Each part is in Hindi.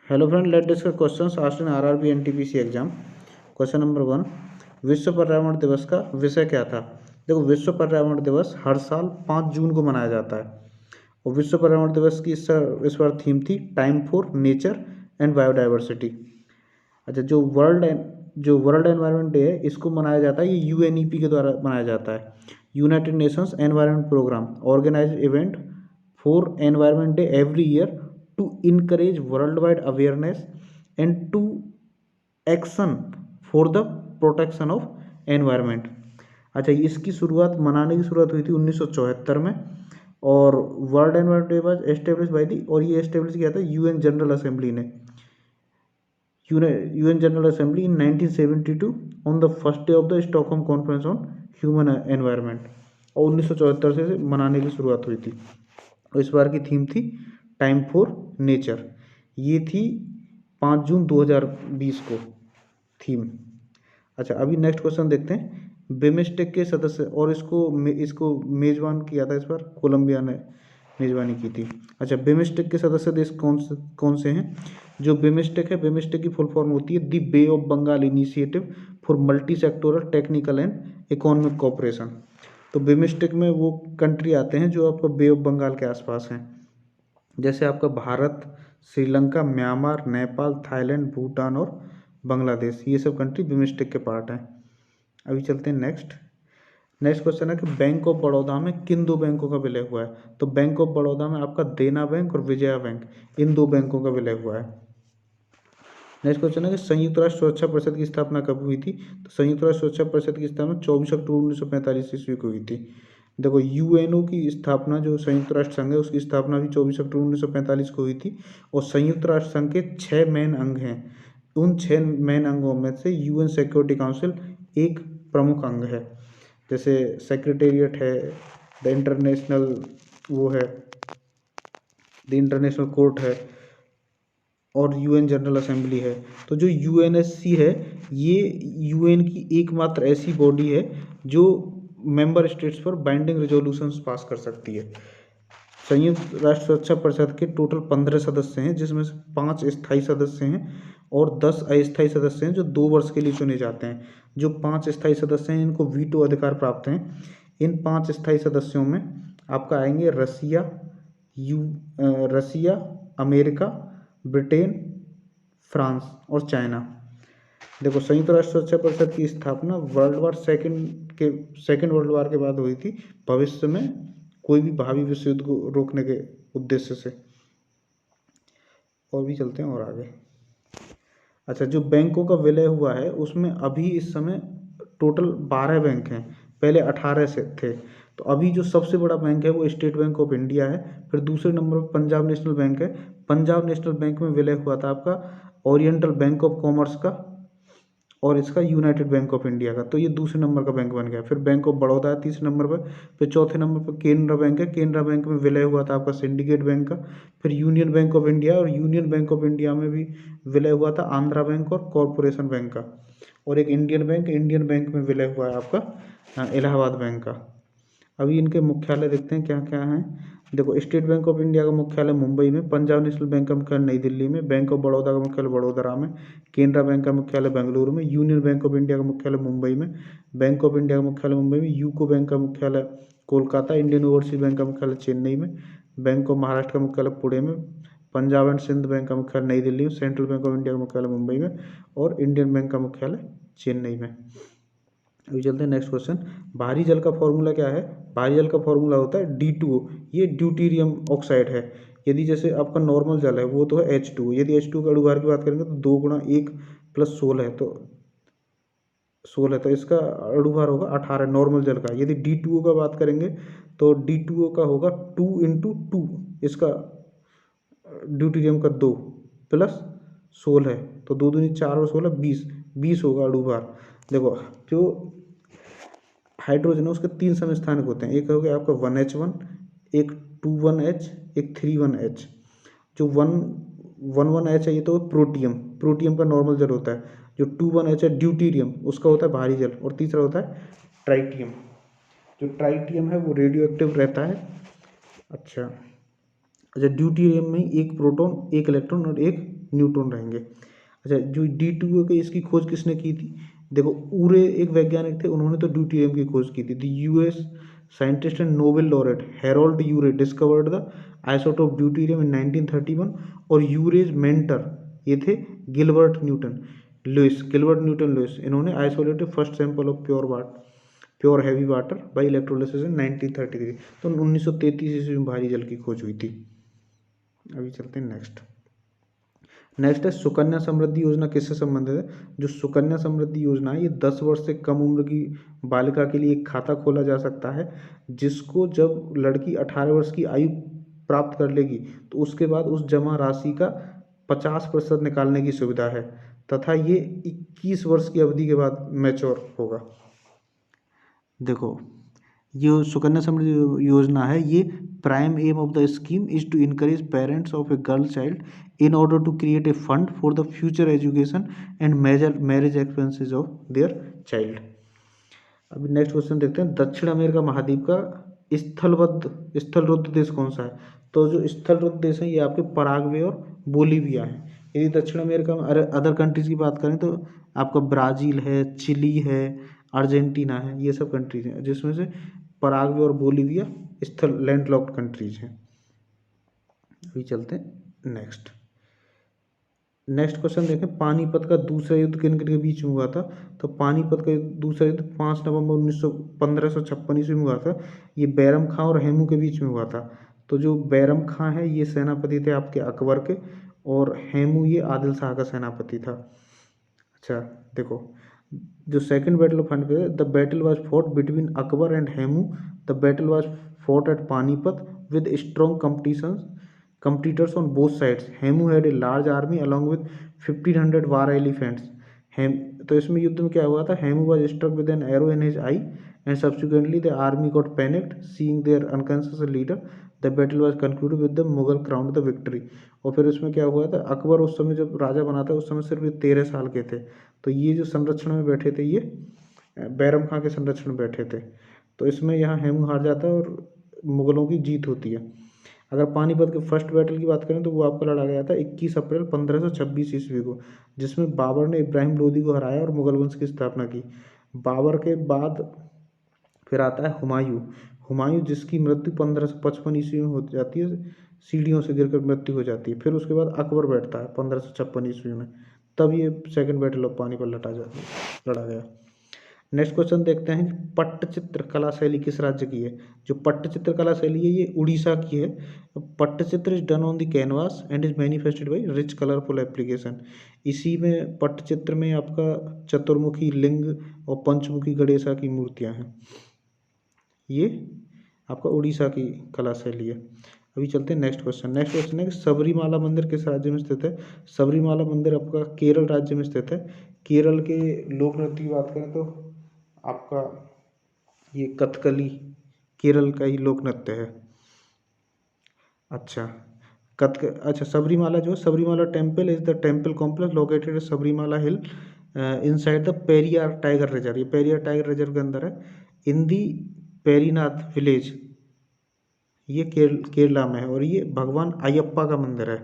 Hello friend, let discuss questions asked in RRB NTPC exam. Question number 1, विश्व पर्यावरण दिवस का विषय क्या था? देखो, विश्व पर्यावरण दिवस हर साल 5 जून को मनाया जाता है और विश्व पर्यावरण दिवस की इस बार थीम थी time for nature and biodiversity. अच्छा, जो वर्ल्ड एनवायरनमेंट डे है इसको मनाया जाता है, ये यूएनईपी के द्वारा मनाया जाता है। United Nations Environment Programme organise event for environment day every year to encourage world wide awareness and to action for the protection of environment. अच्छा, इसकी शुरुआत मनाने की शुरुआत हुई थी 1974 में और world environment day was establish by the, और ये एस्टेब्लिश किया था यूएन जनरल असेंबली ने, UN general assembly in 1972 on the first day of the Stockholm conference on human environment, और 1974 से मनाने की शुरुआत हुई थी। और इस बार की थीम थी टाइम फॉर नेचर। ये थी 5 जून 2020 को थीम। अच्छा, अभी नेक्स्ट क्वेश्चन देखते हैं। बिमस्टेक के सदस्य, और इसको मेजबान किया था इस बार कोलंबिया ने मेजबानी की थी। अच्छा, बिमस्टेक के सदस्य देश कौन से हैं? जो बिमस्टेक है, बिमस्टेक की फुल फॉर्म होती है the bay of Bengal initiative for multi sectoral technical and economic cooperation. तो बिमस्टेक में वो कंट्री आते हैं जो आपका बे ऑफ बंगाल के आसपास हैं, जैसे आपका भारत, श्रीलंका, म्यांमार, नेपाल, थाईलैंड, भूटान और बांग्लादेश। ये सब कंट्री बिमस्टेक के पार्ट हैं। अभी चलते हैं नेक्स्ट क्वेश्चन है कि बैंक ऑफ बड़ौदा में किन दो बैंकों का विलय हुआ है? तो बैंक ऑफ बड़ौदा में आपका देना बैंक और विजया बैंक, इन दो बैंकों का विलय हुआ है। नेक्स्ट क्वेश्चन है कि संयुक्त राष्ट्र सुरक्षा परिषद की स्थापना कब हुई थी? तो संयुक्त राष्ट्र सुरक्षा परिषद की स्थापना 24 अक्टूबर 1945 ईस्वी को हुई थी। देखो, यूएनओ की स्थापना, जो संयुक्त राष्ट्र संघ है उसकी स्थापना भी 24 अक्टूबर 1945 को हुई थी। और संयुक्त राष्ट्र संघ के 6 मेन अंग हैं। उन 6 मेन अंगों में से यूएन सिक्योरिटी काउंसिल एक प्रमुख अंग है। जैसे सेक्रेटेरिएट है, द इंटरनेशनल वो है, द इंटरनेशनल कोर्ट है और यूएन जनरल असेंबली है। तो जो यूएनएससी है, ये यूएन की एकमात्र ऐसी बॉडी है जो मेंबर स्टेट्स पर बाइंडिंग रेजोल्यूशंस पास कर सकती है। संयुक्त राष्ट्र सुरक्षा परिषद के टोटल 15 सदस्य हैं, जिसमें से 5 स्थायी सदस्य हैं और 10 अस्थायी सदस्य हैं जो 2 वर्ष के लिए चुने जाते हैं। जो 5 स्थायी सदस्य हैं इनको वीटो अधिकार प्राप्त हैं। इन 5 स्थायी सदस्यों में आपका आएंगे रसिया, अमेरिका, ब्रिटेन, फ्रांस और चाइना। देखो, संयुक्त राष्ट्र सुरक्षा परिषद की स्थापना सेकेंड वर्ल्ड वार के बाद हुई थी, भविष्य में कोई भी भावी विश्व युद्ध को रोकने के उद्देश्य से। और भी चलते हैं और आगे। अच्छा, जो बैंकों का विलय हुआ है उसमें अभी इस समय टोटल 12 बैंक हैं, पहले 18 से थे। तो अभी जो सबसे बड़ा बैंक है वो स्टेट बैंक ऑफ इंडिया है। फिर दूसरे नंबर पर पंजाब नेशनल बैंक है। पंजाब नेशनल बैंक में विलय हुआ था आपका ओरिएंटल बैंक ऑफ कॉमर्स का और इसका यूनाइटेड बैंक ऑफ इंडिया का। तो ये दूसरे नंबर का बैंक बन गया। फिर बैंक ऑफ बड़ौदा है तीसरे नंबर पर। फिर चौथे नंबर पर केनरा बैंक है। केनरा बैंक में विलय हुआ था आपका सिंडिकेट बैंक का। फिर यूनियन बैंक ऑफ इंडिया, और यूनियन बैंक ऑफ इंडिया में भी विलय हुआ था आंध्रा बैंक और कॉरपोरेशन बैंक का। और एक इंडियन बैंक में विलय हुआ है आपका इलाहाबाद बैंक का। अभी इनके मुख्यालय देखते हैं क्या क्या हैं। देखो, स्टेट बैंक ऑफ इंडिया का मुख्यालय मुंबई में, पंजाब नेशनल बैंक का मुख्यालय नई दिल्ली में, बैंक ऑफ बड़ौदा का मुख्यालय वडोदरा में, केनरा बैंक का मुख्यालय बेंगलुरु में, यूनियन बैंक ऑफ इंडिया का मुख्यालय मुंबई में, बैंक ऑफ इंडिया का मुख्यालय मुंबई में, यूको बैंक का मुख्यालय कोलकाता, इंडियन ओवरसीज बैंक का मुख्यालय चेन्नई में, बैंक ऑफ महाराष्ट्र का मुख्यालय पुणे में, पंजाब एंड सिंध बैंक का मुख्यालय नई दिल्ली में, सेंट्रल बैंक ऑफ इंडिया का मुख्यालय मुंबई में और इंडियन बैंक का मुख्यालय चेन्नई में। अभी चलते हैं नेक्स्ट क्वेश्चन। भारी जल का फॉर्मूला क्या है? भारी जल का फॉर्मूला होता है D2O। ये ड्यूटीरियम ऑक्साइड है। यदि जैसे आपका नॉर्मल जल है वो तो है H2O। यदि H2O का अणुभार की बात करेंगे तो 2 गुणा 1 प्लस 16 है, तो 16 तो इसका अणुभार होगा 18 नॉर्मल जल का। यदि D2O का बात करेंगे तो D2O का होगा 2 इंटू 2, इसका ड्यूटीरियम का 2 प्लस 16 है, तो 2 दूनी 4 और 16 20 होगा अणुभार। देखो, जो हाइड्रोजन है उसके 3 समस्थानिक होते हैं। एक हो गया आपका 1H1, एक 21H, एक 31H। जो 11H है ये तो प्रोटियम का नॉर्मल जल होता है। जो 21H है ड्यूटीरियम, उसका होता है भारी जल। और तीसरा होता है ट्राइटियम। जो ट्राइटियम है वो रेडियो एक्टिव रहता है। अच्छा, ड्यूटीरियम में एक प्रोटॉन, एक इलेक्ट्रॉन और एक न्यूट्रॉन रहेंगे। अच्छा, जो D2 के इसकी खोज किसने की थी? देखो, उरे एक वैज्ञानिक थे, उन्होंने तो ड्यूटेरियम की खोज की थी। The US scientist and Nobel laureate Harold Urey discovered the isotope deuterium in 1931। और यूरेज मेंटर ये थे गिलबर्ट न्यूटन लुइस, इन्होंने isolated first sample of pure heavy water by electrolysis in 1933। तो 1933 ईस्वी में भारी जल की खोज हुई थी। अभी चलते हैं नेक्स्ट है सुकन्या समृद्धि योजना किससे संबंधित है? जो सुकन्या समृद्धि योजना है ये 10 वर्ष से कम उम्र की बालिका के लिए एक खाता खोला जा सकता है, जिसको जब लड़की 18 वर्ष की आयु प्राप्त कर लेगी तो उसके बाद उस जमा राशि का 50% निकालने की सुविधा है, तथा ये 21 वर्ष की अवधि के बाद मैच्योर होगा। देखो, ये सुकन्या समृद्धि योजना है, ये prime aim of the scheme is to encourage parents of a girl child in order to create a fund for the future education and marriage expenses of their child। अभी नेक्स्ट क्वेश्चन देखते हैं, दक्षिण अमेरिका महाद्वीप का स्थलरुद्ध देश कौन सा है? तो जो स्थलरुद्ध देश है ये आपके पराग्वे और बोलीविया है। यदि दक्षिण अमेरिका में अदर कंट्रीज की बात करें तो आपका ब्राज़ील है, चिली है, अर्जेंटीना है, ये सब कंट्रीज हैं, जिसमें से पराग्वे और बोलीविया लैंडलॉक्ड कंट्रीज हैं। अभी चलते हैं नेक्स्ट क्वेश्चन देखें, पानीपत का दूसरा युद्ध किन किन के बीच में हुआ था? तो पानीपत का दूसरा युद्ध 5 नवंबर 1556 ईस्वी में हुआ था। ये बैरम खां और हेमू के बीच में हुआ था। तो जो बैरम खां है ये सेनापति थे आपके अकबर के, और हेमू ये आदिल शाह का सेनापति था। अच्छा देखो, जो second battle of Panipat, the battle was fought between Akbar and Hemu. The battle was fought at Panipat with strong competitors on both sides. Hemu had a large army along with 1500 war elephants. तो इसमें युद्ध में क्या हुआ था? Hemu was struck with an arrow in his eye and subsequently the army got panicked seeing their unconscious leader. The battle was concluded with the Mughal crowned the victory। और फिर इसमें क्या हुआ था? अकबर उस समय जब राजा बना था उस समय सिर्फ 13 साल के थे। तो ये जो संरक्षण में बैठे थे ये बैरम खां के संरक्षण में बैठे थे। तो इसमें यहाँ हेमू हार जाता है और मुगलों की जीत होती है। अगर पानीपत के फर्स्ट बैटल की बात करें तो वो आपका लड़ा गया था 21 अप्रैल 1526 ईस्वी को, जिसमें बाबर ने इब्राहिम लोदी को हराया और मुगल वंश की स्थापना की। बाबर के बाद फिर आता है हुमायूं, जिसकी मृत्यु 1555 ईस्वी में हो जाती है, सीढ़ियों से गिरकर मृत्यु हो जाती है। फिर उसके बाद अकबर बैठता है 1556 ईस्वी में, तब ये सेकेंड बैटल ऑफ पानीपत लड़ा गया। नेक्स्ट क्वेश्चन देखते हैं, पट्टचित्र कला शैली किस राज्य की है? जो पट्टचित्र कला शैली है ये उड़ीसा की है। Pattachitra is done on the canvas and is manifested by rich colourful application. इसी में पट्टचित्र में आपका चतुर्मुखी लिंग और पंचमुखी गणेशा की मूर्तियां हैं। ये आपका उड़ीसा की कला शैली है। अभी चलते हैं नेक्स्ट क्वेश्चन है कि सबरीमाला मंदिर किस राज्य में स्थित है? सबरीमाला मंदिर आपका केरल राज्य में स्थित है। केरल के लोक नृत्य की बात करें तो आपका ये कथकली केरल का ही लोक नृत्य है। अच्छा, Sabarimala temple is the temple complex located at Sabarimala hill inside the Periyar tiger reserve. ये पेरियार टाइगर रिजर्व के अंदर है, इन दी पेरीनाथ विलेज, ये केरला में है। और ये भगवान अयप्पा का मंदिर है।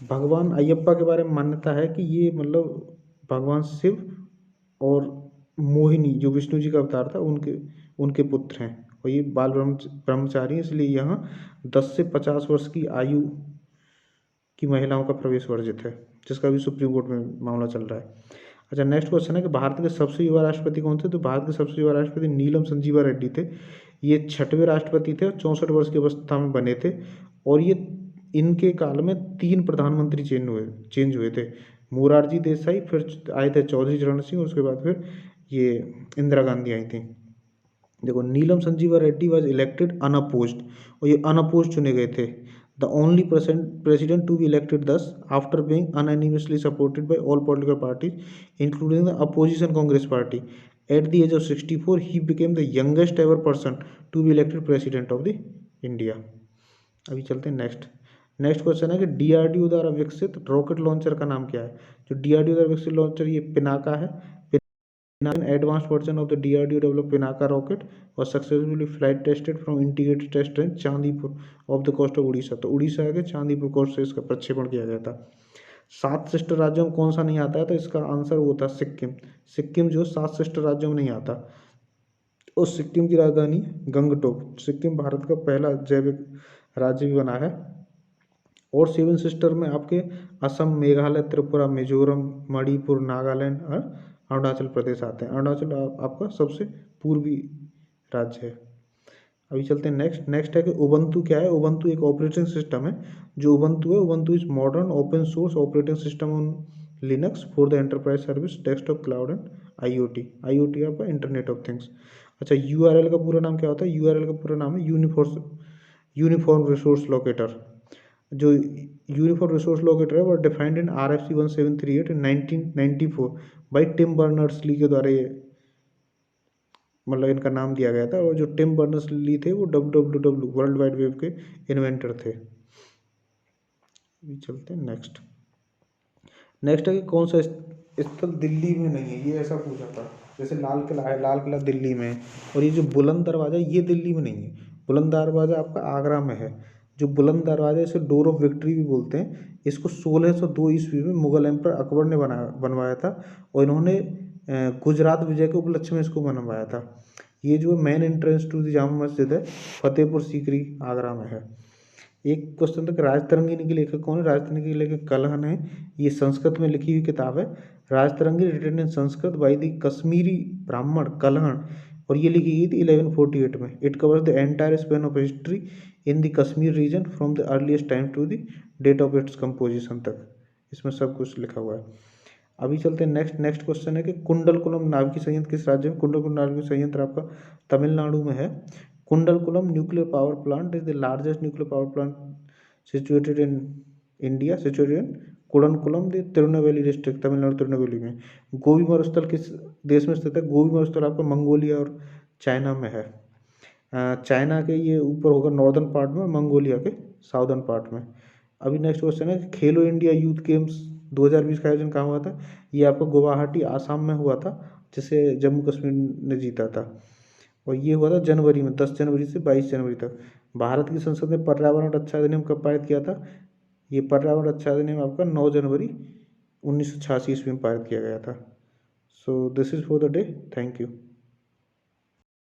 भगवान अयप्पा के बारे में मान्यता है कि ये मतलब भगवान शिव और मोहिनी जो विष्णु जी का अवतार था उनके पुत्र हैं, और ये बाल ब्रह्मचारी, इसलिए यहाँ 10 से 50 वर्ष की आयु की महिलाओं का प्रवेश वर्जित है, जिसका भी सुप्रीम कोर्ट में मामला चल रहा है। अच्छा, नेक्स्ट क्वेश्चन है कि भारत के सबसे युवा राष्ट्रपति कौन थे? तो भारत के सबसे युवा राष्ट्रपति नीलम संजीवा रेड्डी थे। ये 6वें राष्ट्रपति थे और 64 वर्ष की अवस्था में बने थे। और ये इनके काल में 3 प्रधानमंत्री चेंज हुए थे। मोरारजी देसाई, फिर आए थे चौधरी चरण सिंह, उसके बाद फिर ये इंदिरा गांधी आई थी। देखो, Neelam Sanjiva Reddy was elected unopposed, और ये अनअपोज्ड चुने गए थे। The only president to be elected thus after being unanimously supported by all political parties including the opposition Congress party। At the age of 64 he became the youngest ever person to be elected president of the India। अभी चलते हैं नेक्स्ट क्वेश्चन है कि DRDO द्वारा विकसित रॉकेट लॉन्चर का नाम क्या है? जो DRDO द्वारा विकसित लॉन्चर ये पिनाका है। advanced version of the DRDO developed Pinaka rocket was successfully flight tested from integrated test range Chandipur off the coast of Orissa. तो उड़ीसा के चांदीपुर कोस्ट से इसका प्रक्षेपण किया गया था। 7 सिस्टर राज्यों में कौन सा नहीं आता है, तो इसका आंसर वो था सिक्किम। सिक्किम जो 7 सिस्टर राज्यों में नहीं आता। उस सिक्किम की राजधानी गंगटोक। सिक्किम भारत का पहला जैविक राज्य भी बना है। और 7 सिस्टर में आपके असम, मेघालय, त्रिपुरा, मिजोरम, मणिपुर, नागालैंड और अरुणाचल प्रदेश आते हैं। अरुणाचल आपका सबसे पूर्वी राज्य है। अभी चलते हैं नेक्स्ट है कि उबंटू क्या है। उबंटू एक ऑपरेटिंग सिस्टम है। जो उबंटू है, Ubuntu is modern open source operating system on Linux for the enterprise service, desktop, cloud and IoT। IoT आपका इंटरनेट ऑफ थिंग्स। अच्छा, URL का पूरा नाम क्या होता है? URL का पूरा नाम है यूनिफॉर्म रिसोर्स लोकेटर। जो यूनिफॉर्म रिसोर्स लोकेटर है वो defined in RFC 1738 in 1994 by Tim Berners Lee के द्वारा ये मतलब इनका नाम दिया गया था। और जो टिम बर्नर्स ली थे वो WWW वर्ल्ड वाइड वेब के इन्वेंटर थे। चलते हैं नेक्स्ट है कि कौन सा स्थल दिल्ली में नहीं है। ये ऐसा पूछा था, जैसे लाल किला है, लाल किला दिल्ली में है। और ये जो बुलंद दरवाजा ये दिल्ली में नहीं है। बुलंद दरवाजा आपका आगरा में है। जो बुलंद दरवाजा इसे डोर ऑफ विक्ट्री भी बोलते हैं। इसको 1602 ईस्वी में मुगल एम्पर अकबर ने बनवाया था। और इन्होंने गुजरात विजय के उपलक्ष्य में इसको बनवाया था। ये जो main entrance to the Jama Masjid है, फतेहपुर सीकरी आगरा में है। एक क्वेश्चन तक राजतरंगिणी के लेखक कौन है? राजतरंगिणी के लेखक कलहन है। ये संस्कृत में लिखी हुई किताब है। Rajatarangini written in Sanskrit by the Kashmiri Brahmin Kalhana, और ये लिखी गई थी 1148 में। It covers the entire span of history in the Kashmir region from the earliest time to the date of its composition तक। इसमें सब कुछ लिखा हुआ है। अभी चलते हैं नेक्स्ट क्वेश्चन है कि कुंडलकुलम नाभिकीय संयंत्र किस राज्य में? कुंडलकुलम नाभिकीय संयंत्र आपका तमिलनाडु में है। Kudankulam nuclear power plant is the largest nuclear power plant situated in India, situated in Kudankulam the Tirunelveli district, Tamil Nadu Tirunelveli में। गोबी मरुस्थल किस देश में स्थित है? गोबी मरुस्थल आपका मंगोलिया और चाइना में है। चाइना के ये ऊपर होगा नॉर्दर्न पार्ट में, मंगोलिया के साउदर्न पार्ट में। अभी नेक्स्ट क्वेश्चन है खेलो इंडिया यूथ गेम्स 2020 का आयोजन कहाँ हुआ था? ये आपको गुवाहाटी आसाम में हुआ था, जिसे जम्मू कश्मीर ने जीता था। और ये हुआ था जनवरी में, 10 जनवरी से 22 जनवरी तक। भारत की संसद ने पर्यावरण रक्षा अधिनियम कब पारित किया था? ये पर्यावरण रक्षा अधिनियम आपका 9 जनवरी 1986 ईस्वी में पारित किया गया था। So this is for the day. Thank you.